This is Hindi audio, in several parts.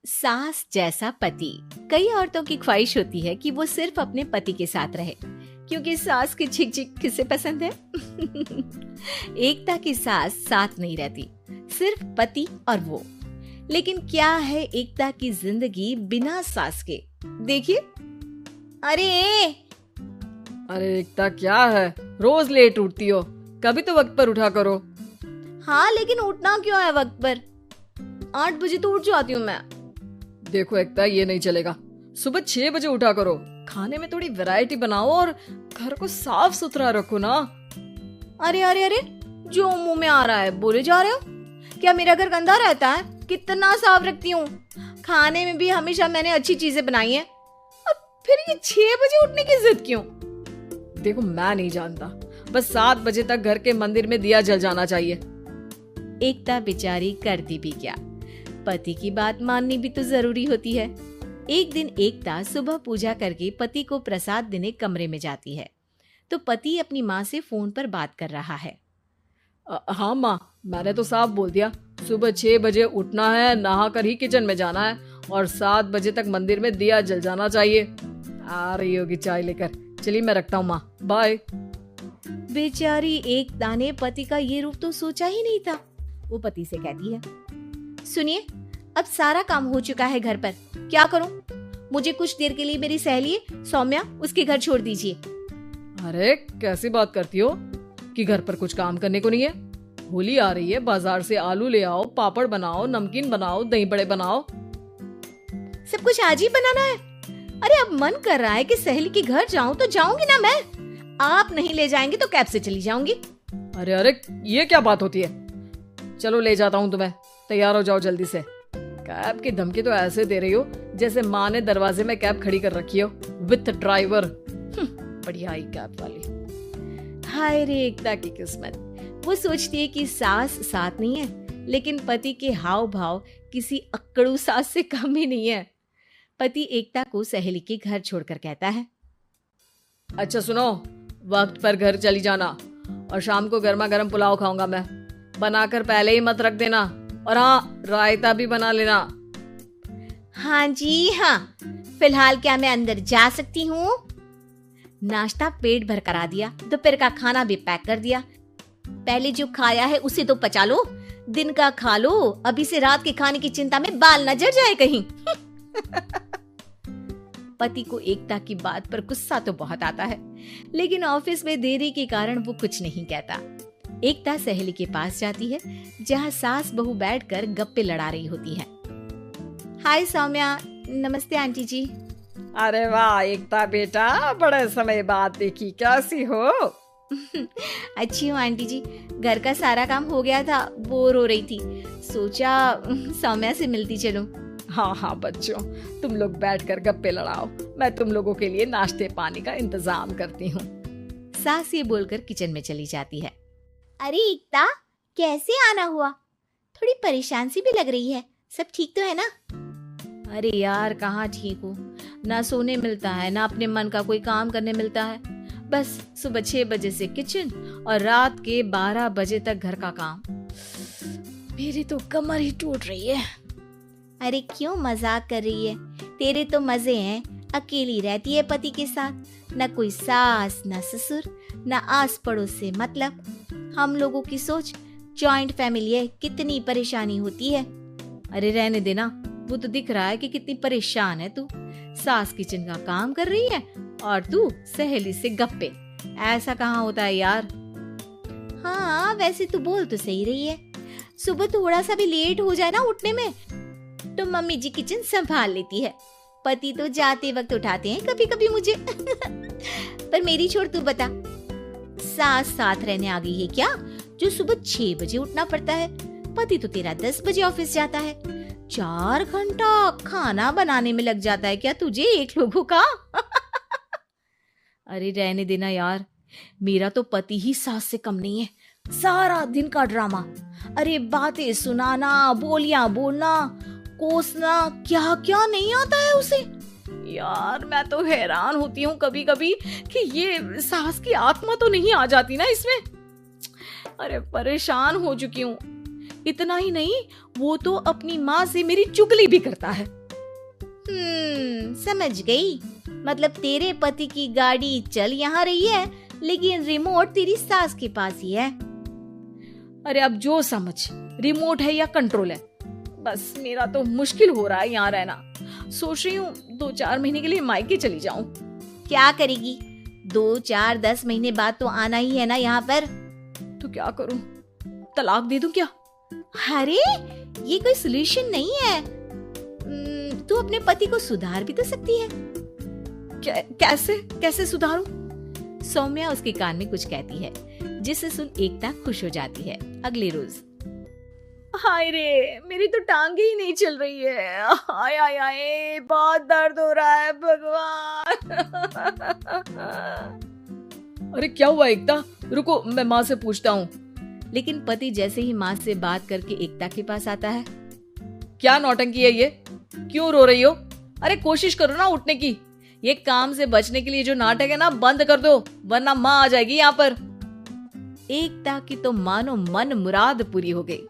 सास जैसा पति। कई औरतों की ख्वाहिश होती है कि वो सिर्फ अपने पति के साथ रहे, क्योंकि सास की चिक चिक किसे पसंद है। एकता की सास साथ नहीं रहती, सिर्फ पति और वो। लेकिन क्या है एकता की जिंदगी बिना सास के? देखिए। अरे एकता, क्या है रोज लेट उठती हो? कभी तो वक्त पर उठा करो। हाँ, लेकिन उठना क्यों है वक्त पर? 8 बजे तो उठ जाती हूँ मैं। देखो एकता, ये नहीं चलेगा। सुबह 6 बजे उठा करो। खाने में थोड़ी वैरायटी बनाओ और घर को साफ सुथरा रखो ना। अरे, जो मुंह में आ रहा है बोले जा रहे हो। क्या मेरा घर गंदा रहता है? कितना साफ रखती हूँ। खाने में भी हमेशा मैंने अच्छी चीजें बनाई है। अब फिर ये 6 बजे उठने की जिद क्यों? देखो, मैं नहीं जानता, बस 7 बजे तक घर के मंदिर में दिया जल जाना चाहिए। एकता बेचारी करती भी क्या, पति की बात माननी भी तो जरूरी होती है। एक दिन एकता सुबह पूजा करके पति को प्रसाद देने कमरे में जाती है, तो पति अपनी माँ से फोन पर बात कर रहा है। हाँ माँ, मैंने तो साफ बोल दिया, सुबह 6 बजे उठना है, नहा कर ही किचन में जाना है और 7 बजे तक मंदिर में दिया जल जाना चाहिए। आ रही होगी चाय लेकर। चलिए मैं रखता हूँ माँ, बाय। बेचारी एकता ने पति का ये रूप तो सोचा ही नहीं था। वो पति से कहती है, सुनिए, अब सारा काम हो चुका है घर पर, क्या करूं? मुझे कुछ देर के लिए मेरी सहेली सौम्या, उसके घर छोड़ दीजिए। अरे कैसी बात करती हो कि घर पर कुछ काम करने को नहीं है? होली आ रही है, बाजार से आलू ले आओ, पापड़ बनाओ, नमकीन बनाओ, दही बड़े बनाओ। सब कुछ आज ही बनाना है? अरे अब मन कर रहा है कि सहेली के घर जाऊं तो जाऊंगी ना मैं। आप नहीं ले जाएंगे तो कैब से चली जाऊंगी। अरे, ये क्या बात होती है? चलो ले जाता हूँ तुम्हें, तैयार हो जाओ जल्दी से। कैब की धमकी तो ऐसे दे रही हो जैसे माँ ने दरवाजे में कैब खड़ी कर रखी हो विथ ड्राइवर। बढ़िया आई कैब वाली। हाय रे एकता की किस्मत। वो सोचती है कि सास साथ नहीं है, लेकिन पति के हाव भाव किसी अक्कड़ू सास से कम ही नहीं है। पति एकता को सहेली के घर छोड़कर कहता है, अच्छा सुनो, वक्त पर घर चली जाना और शाम को गर्मा गर्म पुलाव खाऊंगा मैं। बनाकर पहले ही मत रख देना, और हाँ, रायता भी बना लेना। हाँ जी हाँ, फिलहाल क्या मैं अंदर जा सकती हूँ? नाश्ता पेट भर करा दिया, दोपहर का खाना भी पैक कर दिया। पहले जो खाया है उसे तो पचा लो, दिन का खा लो, अभी से रात के खाने की चिंता में बाल न जल जाए कहीं। पति को एकता की बात पर गुस्सा तो बहुत आता है, लेकिन ऑफिस में देरी के कारण वो कुछ नहीं कहता। एकता सहेली के पास जाती है, जहाँ सास बहू बैठकर गप्पे लड़ा रही होती है। हाय सौम्या, नमस्ते आंटी जी। अरे वाह एकता बेटा, बड़े समय बाद देखी, कैसी हो? अच्छी हूँ आंटी जी। घर का सारा काम हो गया था, बोर हो रही थी, सोचा सौम्या से मिलती चलूं। हाँ बच्चों, तुम लोग बैठकर गप्पे लड़ाओ, मैं तुम लोगों के लिए नाश्ते पानी का इंतजाम करती हूँ। सास ये बोलकर किचन में चली जाती है। अरे एकता, कैसे आना हुआ? थोड़ी परेशान सी भी लग रही है, सब ठीक तो है ना? अरे यार, कहाँ ठीक हूँ, ना सोने मिलता है, ना अपने मन का कोई काम करने मिलता है। बस सुबह 6 बजे से किचन और रात के 12 बजे तक घर का काम। मेरी तो कमर ही टूट रही है। अरे क्यों मजाक कर रही है? तेरे तो मजे हैं, अकेली रहती है पति के साथ, न कोई सास न ससुर, न आस पड़ोस से मतलब। हम लोगों की सोच जॉइंट फैमिली है, कितनी परेशानी होती है। अरे रहने देना, वो तो दिख रहा है कि कितनी परेशान है तू। सास किचन का काम कर रही है और तू सहेली से गप्पे। ऐसा कहाँ होता है यार। हाँ वैसे तू बोल तो सही रही है, सुबह थोड़ा सा भी लेट हो जाए ना उठने में तो मम्मी जी किचन संभाल लेती है। पति तो जाते वक्त उठाते हैं कभी कभी मुझे। पर मेरी छोड़, तू बता, सास साथ रहने आ गई है क्या, जो सुबह 6 बजे उठना पड़ता है? पति तो तेरा 10 बजे ऑफिस जाता है, 4 घंटा खाना बनाने में लग जाता है क्या तुझे एक लोगों का? अरे रहने देना यार, मेरा तो पति ही सास से कम नहीं है। सारा दिन का ड्रामा, अरे बातें सुनाना, बोलियां बोलना, कोसना, क्या क्या नहीं आता है उसे। यार मैं तो हैरान होती हूँ कभी कभी कि ये सास की आत्मा तो नहीं आ जाती ना इसमें। अरे परेशान हो चुकी हूँ। इतना ही नहीं, वो तो अपनी माँ से मेरी चुगली भी करता है। समझ गई। मतलब तेरे पति की गाड़ी चल यहाँ रही है, लेकिन रिमोट तेरी सास के पास ही है। अरे अब जो समझ, रिमोट है या कंट्रोल है, बस मेरा तो मुश्किल हो रहा है यहाँ रहना। सोच रही हूँ 2-4 महीने के लिए मायके चली जाऊं। क्या करेगी? 2-4 10 महीने बाद तो आना ही है ना यहाँ पर। तो क्या करूं, तलाक दे दूं क्या? अरे ये कोई सोल्यूशन नहीं है। तू अपने पति को सुधार भी तो सकती है। कैसे सुधारूं? सौम्या उसके कान में कुछ कहती है, जिसे सुन एकता खुश हो जाती है। अगले रोज, हाय रे, मेरी तो टांगे ही नहीं चल रही है। हाय हाय हाय, बहुत दर्द हो रहा है भगवान। अरे क्या हुआ एकता? रुको, मैं माँ से पूछता हूँ। लेकिन पति जैसे ही माँ से बात करके एकता के पास आता है। क्या नौटंकी है ये? क्यों रो रही हो? अरे कोशिश करो ना उठने की। ये काम से बचने के लिए जो नाटक है ना, बंद कर दो, वरना माँ आ जाएगी यहाँ पर। एकता की तो मानो मन मुराद पूरी हो गई।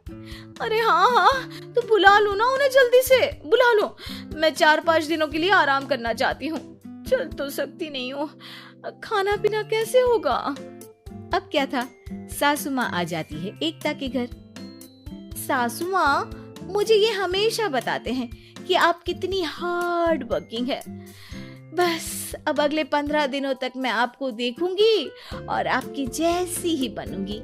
अरे हाँ, तो बुला लो ना उन्हें, जल्दी से बुला लो। मैं 4-5 दिनों के लिए आराम करना चाहती हूँ। चल तो सकती नहीं हूँ, खाना पीना कैसे होगा? अब क्या था, सासू माँ आ जाती है एकता के घर। सासू माँ, मुझे ये हमेशा बताते हैं कि आप कितनी हार्ड वर्किंग है। बस अब अगले 15 दिनों तक मैं आपको देखूंगी और आपकी जैसी ही बनूंगी।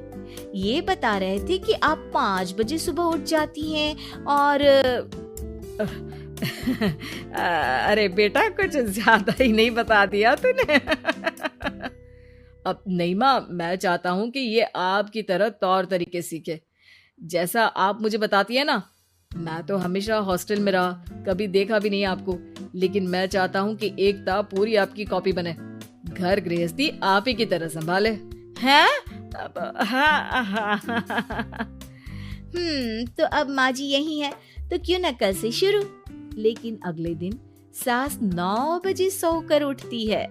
ये बता रहे थे कि आप 5 बजे सुबह उठ जाती हैं और अरे बेटा, कुछ ज्यादा ही नहीं बता दिया तूने। अब नहीं माँ, मैं चाहता हूँ कि ये आपकी तरह तौर तरीके सीखे, जैसा आप मुझे बताती है ना। मैं तो हमेशा हॉस्टल में रहा, कभी देखा भी नहीं आपको, लेकिन मैं चाहता हूँ कि एकता पूरी आपकी कॉपी बने, घर गृहस्थी आप ही की तरह संभाले। हैं? तो अब माँ जी यही है, तो क्यों न कल से शुरू। लेकिन अगले दिन सास 9 बजे सोकर उठती है।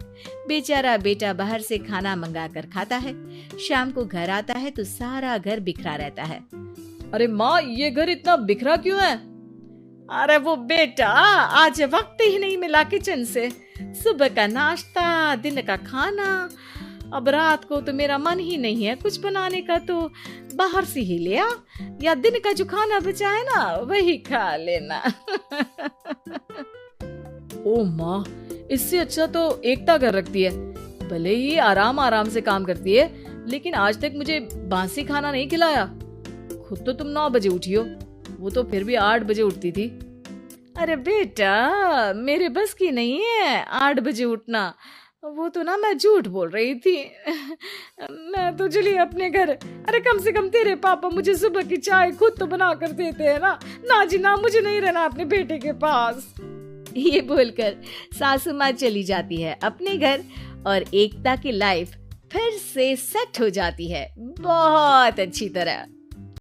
बेचारा बेटा बाहर से खाना मंगा कर खाता है। शाम को घर आता है तो सारा घर बिखरा रहता है। अरे माँ, ये घर इतना बिखरा क्यों है? अरे वो बेटा, आज वक्त ही नहीं मिला किचन से। सुबह का नाश्ता, दिन का खाना, अब रात को तो मेरा मन ही नहीं है कुछ बनाने का, तो बाहर से ही ले आ, या दिन का जो खाना बचा है ना वही खा लेना। ओ माँ, इससे अच्छा तो एकता कर रखती है। भले ही आराम से काम करती है, लेकिन आज तक मुझे बासी खाना नहीं खिलाया। खुद तो तुम 9 बजे उठी हो, वो तो फिर भी 8 बजे उठती थी। अरे बेटा, मेरे बस की नहीं है 8 बजे उठना। वो तो ना मैं झूठ बोल रही थी। मैं तो चली अपने घर। अरे कम से कम तेरे पापा मुझे सुबह की चाय खुद तो बना कर देते हैं ना। ना जी ना, मुझे नहीं रहना अपने बेटे के पास। ये बोलकर सासू माँ चली जाती है अपने घर और एकता की लाइफ फिर से सेट हो जाती है बहुत अच्छी तरह।